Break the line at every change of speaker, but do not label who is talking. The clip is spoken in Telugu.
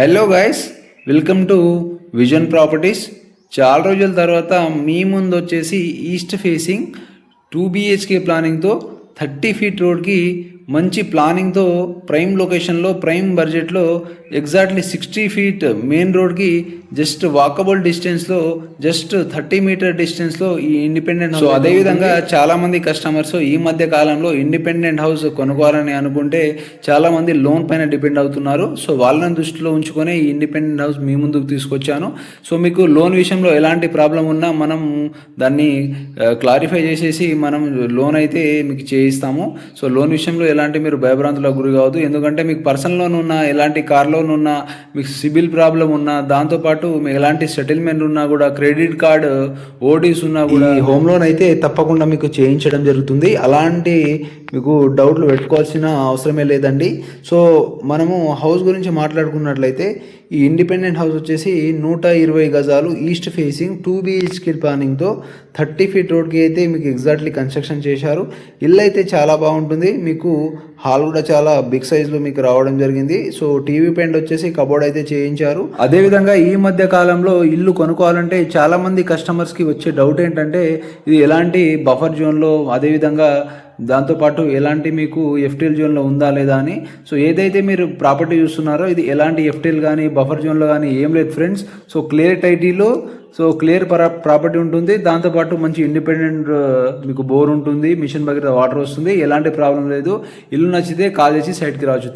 Hello guys, welcome to vision properties. చాలా రోజుల తర్వాత మీ ముందు వచ్చేసి ఈస్ట్ ఫేసింగ్ 2 BHK ప్లానింగ్తో 30 ఫీట్ రోడ్కి మంచి ప్లానింగ్తో ప్రైమ్ లొకేషన్లో ప్రైమ్ బడ్జెట్లో ఎగ్జాక్ట్లీ 60 ఫీట్ మెయిన్ రోడ్కి జస్ట్ వాకబుల్ డిస్టెన్స్లో జస్ట్ 30 మీటర్ డిస్టెన్స్లో ఈ ఇండిపెండెంట్ హౌస్. అదేవిధంగా చాలామంది కస్టమర్స్ ఈ మధ్య కాలంలో ఇండిపెండెంట్ హౌస్ కొనుక్కోవాలని అనుకుంటే చాలామంది లోన్ పైన డిపెండ్ అవుతున్నారు. సో వాళ్ళని దృష్టిలో ఉంచుకొని ఈ ఇండిపెండెంట్ హౌస్ మీ ముందుకు తీసుకొచ్చాను. సో మీకు లోన్ విషయంలో ఎలాంటి ప్రాబ్లం ఉన్నా మనం దాన్ని క్లారిఫై చేసేసి మనం లోన్ అయితే మీకు చేయిస్తాము. సో లోన్ విషయంలో ఎలాంటి మీరు భయభ్రాంతులకు గురి కావద్దు. ఎందుకంటే మీకు పర్సనల్ లోన్ ఉన్నా, ఎలాంటి కార్ లోన్ ఉన్నా, మీకు సిబిల్ ప్రాబ్లం ఉన్నా, దాంతోపాటు మీకు ఎలాంటి సెటిల్మెంట్ ఉన్నా కూడా, క్రెడిట్ కార్డ్ ఓడీస్ ఉన్నా కూడా హోమ్ లోన్ అయితే తప్పకుండా మీకు చేయించడం జరుగుతుంది. అలాంటి మీకు డౌట్లు పెట్టుకోవాల్సిన అవసరమే లేదండి. సో మనము హౌస్ గురించి మాట్లాడుకున్నట్లయితే ఈ ఇండిపెండెంట్ హౌస్ వచ్చేసి 120 గజాలు ఈస్ట్ ఫేసింగ్ 2 BHK ప్లానింగ్తో 30 ఫీట్ రోడ్కి అయితే మీకు ఎగ్జాక్ట్లీ కన్స్ట్రక్షన్ చేశారు. ఇల్లు అయితే చాలా బాగుంటుంది. మీకు హాల్ కూడా చాలా బిగ్ సైజ్లో మీకు రావడం జరిగింది. సో టీవీ పెయింట్ వచ్చేసి కబోర్డ్ అయితే చేయించారు. అదేవిధంగా ఈ మధ్య కాలంలో ఇల్లు కొనుక్కోవాలంటే చాలామంది కస్టమర్స్కి వచ్చే డౌట్ ఏంటంటే ఇది ఎలాంటి బఫర్ జోన్లో, అదేవిధంగా దాంతోపాటు ఎలాంటి మీకు ఎఫ్టీఎల్ జోన్లో ఉందా లేదా అని. సో ఏదైతే మీరు ప్రాపర్టీ చూస్తున్నారో ఇది ఎలాంటి ఎఫ్టీఎల్ కానీ బఫర్ జోన్లో కానీ ఏం లేదు ఫ్రెండ్స్. సో క్లియర్ టైటిల్లో క్లియర్ ప్రాపర్టీ ఉంటుంది. దాంతోపాటు మంచి ఇండిపెండెంట్ మీకు బోర్ ఉంటుంది, మిషన్ దగ్గర వాటర్ వస్తుంది, ఎలాంటి ప్రాబ్లం లేదు. ఇల్లు నచ్చితే కాల్ చేసి సైట్కి రావచ్చు.